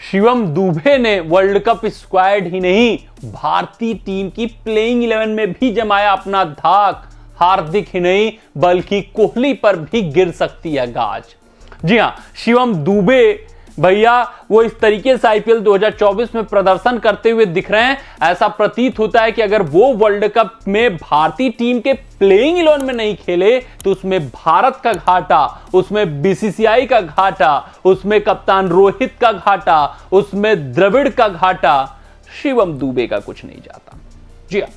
शिवम दुबे ने world cup squad ही नहीं, भारतीय टीम की प्लेइंग 11 में भी जमाया अपना धाक। हार्दिक ही नहीं बल्कि कोहली पर भी गिर सकती है गाज। जी हां, शिवम दुबे भैया वो इस तरीके से आईपीएल 2024 में प्रदर्शन करते हुए दिख रहे हैं, ऐसा प्रतीत होता है कि अगर वो वर्ल्ड कप में भारतीय टीम के प्लेइंग 11 में नहीं खेले तो उसमें भारत का घाटा, उसमें बीसीसीआई का घाटा, उसमें कप्तान रोहित का घाटा, उसमें द्रविड़ का घाटा, शिवम दुबे का कुछ नहीं जाता। जी हां,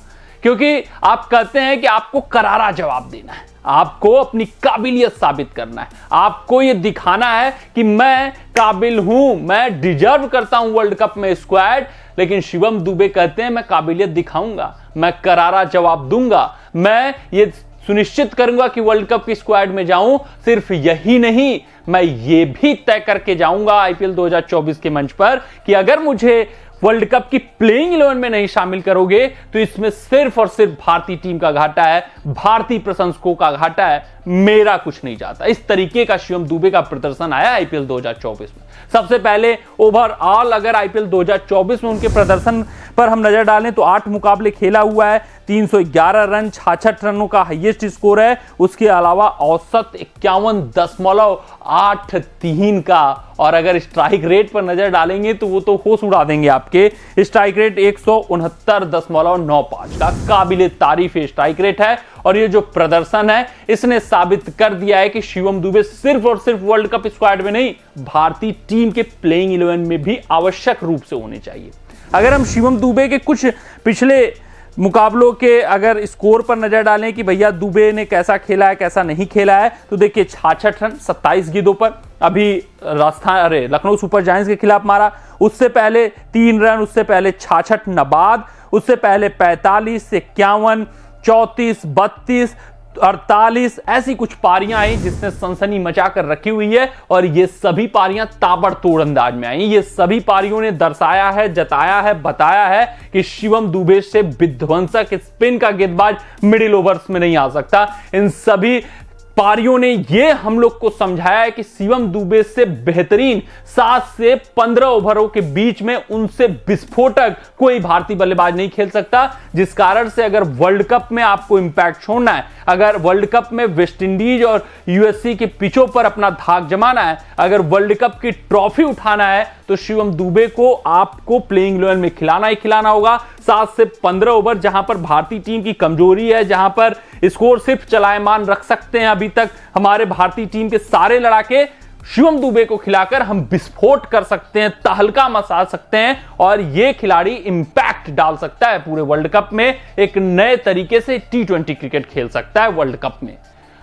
क्योंकि आप कहते हैं कि आपको करारा जवाब देना है, आपको अपनी काबिलियत साबित करना है, आपको यह दिखाना है कि मैं काबिल हूं, मैं डिजर्व करता हूं वर्ल्ड कप में स्क्वाड। लेकिन शिवम दुबे कहते हैं मैं काबिलियत दिखाऊंगा, मैं करारा जवाब दूंगा, मैं ये सुनिश्चित करूंगा कि वर्ल्ड कप की स्क्वाड में जाऊं। सिर्फ यही नहीं, मैं ये भी तय करके जाऊंगा आईपीएल 2024 के मंच पर कि अगर मुझे वर्ल्ड कप की प्लेइंग 11 में नहीं शामिल करोगे तो इसमें सिर्फ और सिर्फ भारतीय टीम का घाटा है, भारतीय प्रशंसकों का घाटा है, मेरा कुछ नहीं जाता। इस तरीके का शिवम दुबे का प्रदर्शन आया आईपीएल 2024 में। सबसे पहले ओवरऑल अगर आईपीएल 2024 में उनके प्रदर्शन पर हम नजर डालें तो 8 मुकाबले खेला हुआ है, 311 रन, 66 रनों का हाईएस्ट स्कोर है। उसके अलावा औसत 51.83 का, और अगर स्ट्राइक रेट पर नजर डालेंगे तो वो तो होश उड़ा देंगे आपके। स्ट्राइक रेट 169.95 का काबिले तारीफ स्ट्राइक रेट है। और ये जो प्रदर्शन है इसने साबित कर दिया है कि शिवम दुबे सिर्फ और सिर्फ वर्ल्ड कप स्क्वाड में नहीं, भारतीय टीम के प्लेइंग 11 में भी आवश्यक रूप से होने चाहिए। अगर हम शिवम दुबे के कुछ पिछले मुकाबलों के अगर स्कोर पर नजर डालें कि भैया दुबे ने कैसा खेला है कैसा नहीं खेला है, तो देखिए 66 रन 27 गेंदों पर अभी लखनऊ सुपर जायंट्स के खिलाफ मारा। उससे पहले 3 रन, उससे पहले 66 नबाद, उससे पहले 45, 51, 34, 32, 48 ऐसी कुछ पारियां आई जिसने सनसनी मचाकर रखी हुई है। और ये सभी पारियां ताबड़तोड़ अंदाज में आई। ये सभी पारियों ने दर्शाया है, जताया है, बताया है कि शिवम दुबे से विध्वंसक स्पिन का गेंदबाज मिडिल ओवर्स में नहीं आ सकता। इन सभी पारियों ने यह हम लोग को समझाया है कि शिवम दुबे से बेहतरीन 7 से 15 ओवरों के बीच में उनसे विस्फोटक कोई भारतीय बल्लेबाज नहीं खेल सकता। जिस कारण से अगर वर्ल्ड कप में आपको इंपैक्ट छोड़ना है, अगर वर्ल्ड कप में वेस्ट इंडीज और यूएससी के पिचों पर अपना धाक जमाना है, अगर वर्ल्ड कप की ट्रॉफी उठाना है, तो शिवम दुबे को आपको प्लेइंग 11 में खिलाना ही खिलाना होगा। 7 से 15 ओवर जहां पर भारतीय टीम की कमजोरी है, जहां पर स्कोर सिर्फ चलायमान रख सकते हैं अभी तक हमारे भारतीय टीम के सारे लड़ाके, शिवम दुबे को खिलाकर हम विस्फोट कर सकते हैं, तहलका मचा सकते हैं। और यह खिलाड़ी इंपैक्ट डाल सकता है पूरे वर्ल्ड कप में, एक नए तरीके से T20 क्रिकेट खेल सकता है वर्ल्ड कप में।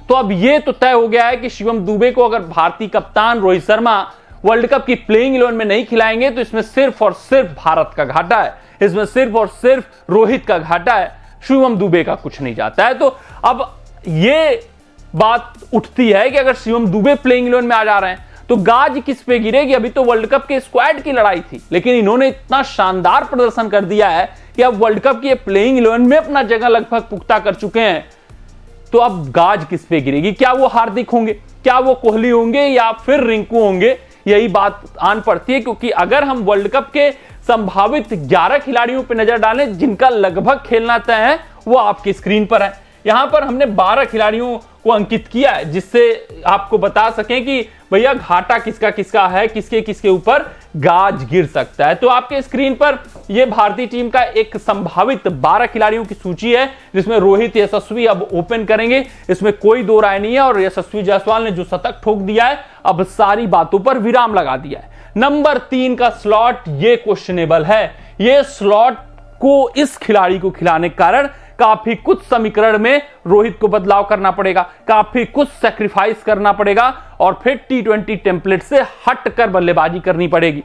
तो अब यह तो तय हो गया है कि शिवम दुबे को अगर भारतीय कप्तान रोहित शर्मा वर्ल्ड कप की प्लेइंग 11 में नहीं खिलाएंगे तो इसमें सिर्फ और सिर्फ भारत का घाटा है, इसमें सिर्फ और सिर्फ रोहित का घाटा है, शिवम दुबे का कुछ नहीं जाता है। तो अब यह बात उठती है कि अगर शिवम दुबे प्लेइंग 11 में आ जा रहे हैं तो गाज किस पे गिरेगी। अभी तो वर्ल्ड कप के स्क्वाड की लड़ाई थी, लेकिन इन्होंने इतना शानदार प्रदर्शन कर दिया है कि अब वर्ल्ड कप की प्लेइंग 11 में अपना जगह लगभग पुख्ता कर चुके हैं। तो अब गाज किस पे गिरेगी? क्या वो हार्दिक होंगे, क्या वो कोहली होंगे, या फिर रिंकू होंगे? यही बात आन पड़ती है, क्योंकि अगर हम वर्ल्ड कप के संभावित 11 खिलाड़ियों पर नजर डालें जिनका लगभग खेलना तय है, वो आपकी स्क्रीन पर है। यहां पर हमने 12 खिलाड़ियों को अंकित किया है जिससे आपको बता सकें कि भैया घाटा किसका किसका है, किसके किसके ऊपर गाज गिर सकता है। तो आपके स्क्रीन पर यह भारतीय टीम का एक संभावित 12 खिलाड़ियों की सूची है, जिसमें रोहित, यशस्वी अब ओपन करेंगे, इसमें कोई दो राय नहीं है। और यशस्वी जायसवाल ने जो शतक ठोक दिया है, अब सारी बातों पर विराम लगा दिया है। नंबर 3 का स्लॉट ये क्वेश्चनेबल है। ये स्लॉट को इस खिलाड़ी को खिलाने के कारण काफी कुछ समीकरण में रोहित को बदलाव करना पड़ेगा, काफी कुछ सैक्रिफाइस करना पड़ेगा, और फिर T20 टेम्पलेट से हटकर बल्लेबाजी करनी पड़ेगी।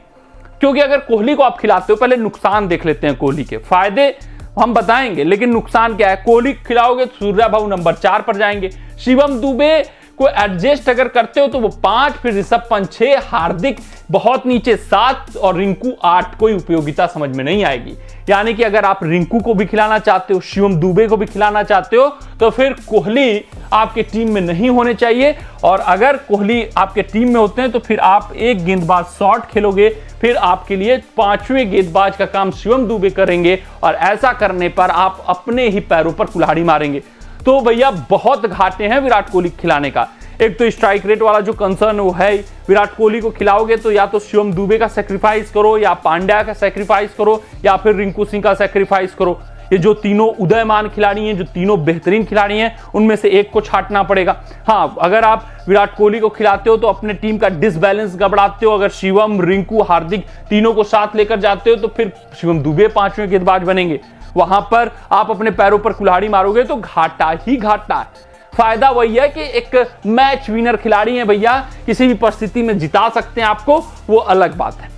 क्योंकि अगर कोहली को आप खिलाते हो, पहले नुकसान देख लेते हैं कोहली के, फायदे हम बताएंगे लेकिन नुकसान क्या है। कोहली खिलाओगे तो सूर्या भाऊ नंबर 4 पर जाएंगे, शिवम दुबे को एडजस्ट अगर करते हो तो वो 5, फिर ऋषभ पंत 6, हार्दिक बहुत नीचे 7 और रिंकू 8, कोई उपयोगिता समझ में नहीं आएगी। यानी कि अगर आप रिंकू को भी खिलाना चाहते हो, शिवम दुबे को भी खिलाना चाहते हो, तो फिर कोहली आपके टीम में नहीं होने चाहिए। और अगर कोहली आपके टीम में होते हैं तो फिर आप एक गेंदबाज शॉर्ट खेलोगे, फिर आपके लिए 5वें गेंदबाज का काम शिवम दुबे करेंगे, और ऐसा करने पर आप अपने ही पैरों पर कुल्हाड़ी मारेंगे। तो भैया बहुत घाटे हैं विराट कोहली खिलाने का। एक तो स्ट्राइक रेट वाला जो कंसर्न वो है, विराट कोहली को खिलाओगे तो या तो शिवम दुबे का सैक्रिफाइस करो, या पांड्या का सैक्रिफाइस करो, या फिर रिंकू सिंह का सैक्रिफाइस करो। ये जो तीनों उदयमान खिलाड़ी हैं, जो तीनों बेहतरीन खिलाड़ी हैं, उनमें से एक को छांटना पड़ेगा। हाँ, अगर आप विराट कोहली को खिलाते हो तो अपने टीम का डिसबैलेंस गड़बड़ाते हो। अगर शिवम, रिंकू, हार्दिक तीनों को साथ लेकर जाते हो तो फिर शिवम दुबे 5वें गेंदबाज बनेंगे। वहां पर आप अपने पैरों पर कुल्हाड़ी मारोगे तो घाटा ही घाटा है। फायदा वही है कि एक मैच विनर खिलाड़ी है भैया, किसी भी परिस्थिति में जिता सकते हैं आपको, वो अलग बात है।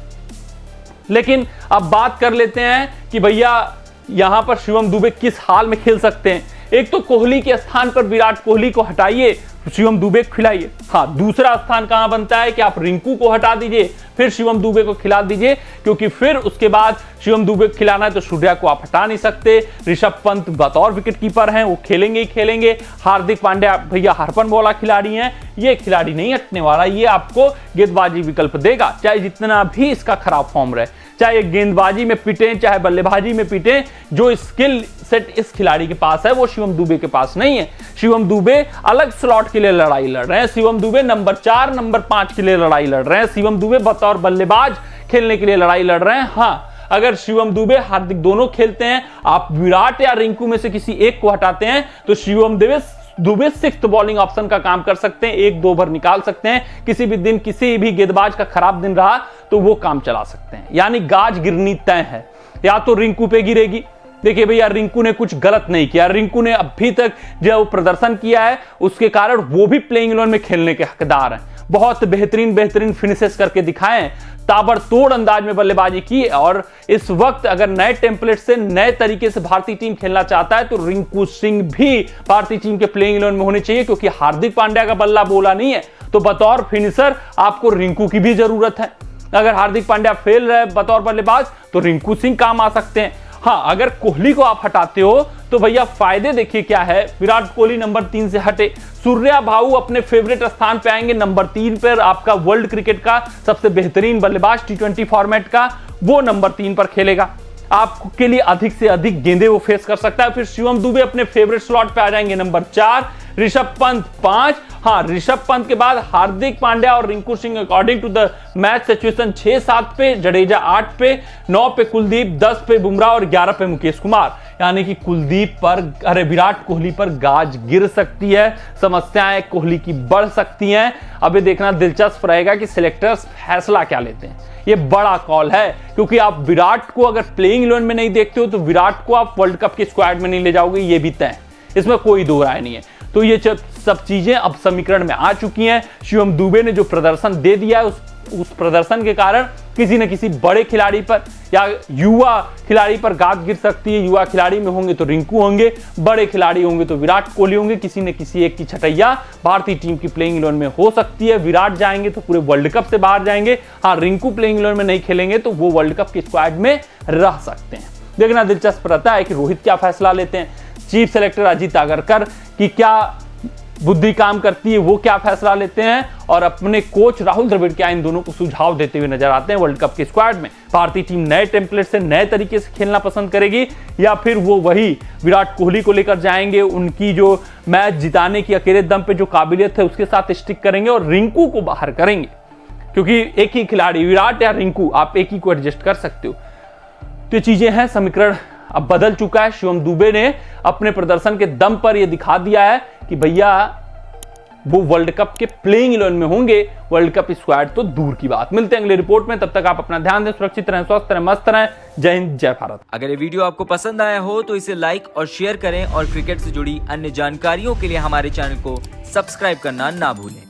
लेकिन अब बात कर लेते हैं कि भैया यहां पर शिवम दुबे किस हाल में खेल सकते हैं। एक तो कोहली के स्थान पर विराट कोहली को हटाइए, शिवम दुबे को खिलाइए। हाँ, दूसरा स्थान कहां बनता है कि आप रिंकू को हटा दीजिए, फिर शिवम दुबे को खिला दीजिए, क्योंकि फिर उसके बाद शिवम दुबे को खिलाना है तो सूर्या को आप हटा नहीं सकते। ऋषभ पंत बतौर विकेटकीपर हैं, वो खेलेंगे ही खेलेंगे। हार्दिक पांड्या भैया हरपन वाला खिलाड़ी हैं, ये खिलाड़ी नहीं हटने वाला, ये आपको गेंदबाजी विकल्प देगा, चाहे जितना भी इसका खराब फॉर्म रहे, चाहे गेंदबाजी में पिटे चाहे बल्लेबाजी में पिटे। जो स्किल सेट इस खिलाड़ी के पास है वो शिवम दुबे के पास नहीं है। शिवम दुबे अलग स्लॉट के लिए लड़ाई लड़ रहे हैं, शिवम दुबे नंबर 4, नंबर 5 के लिए लड़ाई लड़ रहे हैं, शिवम दुबे बतौर बल्लेबाज खेलने के लिए लड़ाई लड़ रहे हैं। हाँ, अगर शिवम दुबे हार्दिक दोनों खेलते हैं, आप विराट या रिंकू में से किसी एक को हटाते हैं तो Shivam Dubey 6th bowling option का काम कर सकते हैं, 1-2 ओवर निकाल सकते हैं। किसी भी दिन किसी भी गेंदबाज का खराब दिन रहा तो वो काम चला सकते हैं। यानी गाज गिरनी तय है, या तो रिंकू पे गिरेगी। देखिए भैया, रिंकू ने कुछ गलत नहीं किया, रिंकू ने अभी तक जो प्रदर्शन किया है उसके कारण वो भी प्लेइंग 11 में खेलने के हकदार हैं। बहुत बेहतरीन फिनिशेस करके दिखाए हैं, ताबड़तोड़ अंदाज में बल्लेबाजी की। और इस वक्त अगर नए टेम्पलेट से, नए तरीके से भारतीय टीम खेलना चाहता है तो रिंकू सिंह भी भारतीय टीम के प्लेइंग 11 में होने चाहिए, क्योंकि हार्दिक पांड्या का बल्ला बोला नहीं है। तो बतौर फिनिशर आपको रिंकू की भी जरूरत है। अगर हार्दिक पांड्या फेल रहे बतौर बल्लेबाज तो रिंकू सिंह काम आ सकते हैं। हाँ, अगर कोहली को आप हटाते हो तो भैया फायदे देखिए क्या है। विराट कोहली नंबर 3 से हटे, सूर्या भाऊ अपने फेवरेट स्थान पे आएंगे नंबर 3 पर। आपका वर्ल्ड क्रिकेट का सबसे बेहतरीन बल्लेबाज T20 फॉर्मेट का, वो नंबर 3 पर खेलेगा। आपके लिए अधिक से अधिक गेंदे वो फेस कर सकता है। फिर शिवम दुबे अपने फेवरेट स्लॉट पे आ जाएंगे नंबर 4, ऋषभ पंत 5। हाँ, ऋषभ पंत के बाद हार्दिक पांड्या और Rinku Singh according to the match situation 6-7 पे, जडेजा 8 पे, 9 पे कुलदीप, 10 पे बुमराह और 11 पे मुकेश कुमार। यानी कि कुलदीप पर, विराट कोहली पर गाज गिर सकती है, समस्याएं कोहली की बढ़ सकती हैं। अभी देखना दिलचस्प रहेगा कि सिलेक्टर्स फैसला क्या लेते हैं। ये बड़ा कॉल है, क्योंकि आप विराट को अगर प्लेइंग 11 में नहीं देखते हो तो विराट को आप वर्ल्ड कप के स्क्वाड में नहीं ले जाओगे, ये भी तय है, इसमें कोई दो राय नहीं है। तो ये सब चीजें अब समीकरण में आ चुकी हैं। शिवम दुबे ने जो प्रदर्शन दे दिया है उस प्रदर्शन के कारण किसी न किसी बड़े खिलाड़ी पर या युवा खिलाड़ी पर गाज गिर सकती है। युवा खिलाड़ी में होंगे तो रिंकू होंगे, बड़े खिलाड़ी होंगे तो विराट कोहली होंगे। किसी न किसी एक की छटैया भारतीय टीम की प्लेइंग 11 में हो सकती है। विराट जाएंगे तो पूरे वर्ल्ड कप से बाहर जाएंगे। हाँ, रिंकू प्लेइंग 11 में नहीं खेलेंगे तो वो वर्ल्ड कप के स्क्वाड में रह सकते हैं। देखना दिलचस्प रहता है कि रोहित क्या फैसला लेते हैं, चीफ सेलेक्टर अजीत आगरकर की क्या बुद्धि काम करती है, वो क्या फैसला लेते हैं, और अपने कोच राहुल द्रविड़ क्या इन दोनों को सुझाव देते हुए नजर आते हैं वर्ल्ड कप के स्क्वाड में। भारतीय टीम नए टेम्पलेट से, नए तरीके से खेलना पसंद करेगी, या फिर वो वही विराट कोहली को लेकर जाएंगे, उनकी जो मैच जिताने की अकेले दम पे जो काबिलियत है उसके साथ स्टिक करेंगे और रिंकू को बाहर करेंगे। क्योंकि एक ही खिलाड़ी, विराट या रिंकू, आप एक ही को एडजस्ट कर सकते हो। तो ये चीजें हैं, समीकरण अब बदल चुका है। शिवम दुबे ने अपने प्रदर्शन के दम पर यह दिखा दिया है कि भैया वो वर्ल्ड कप के प्लेइंग 11 में होंगे, वर्ल्ड कप स्क्वाड तो दूर की बात। मिलते हैं अगले रिपोर्ट में, तब तक आप अपना ध्यान दें, सुरक्षित रहें, स्वस्थ रहें, मस्त रहें। जय हिंद, जय भारत। अगर ये वीडियो आपको पसंद आया हो तो इसे लाइक और शेयर करें, और क्रिकेट से जुड़ी अन्य जानकारियों के लिए हमारे चैनल को सब्सक्राइब करना ना भूलें।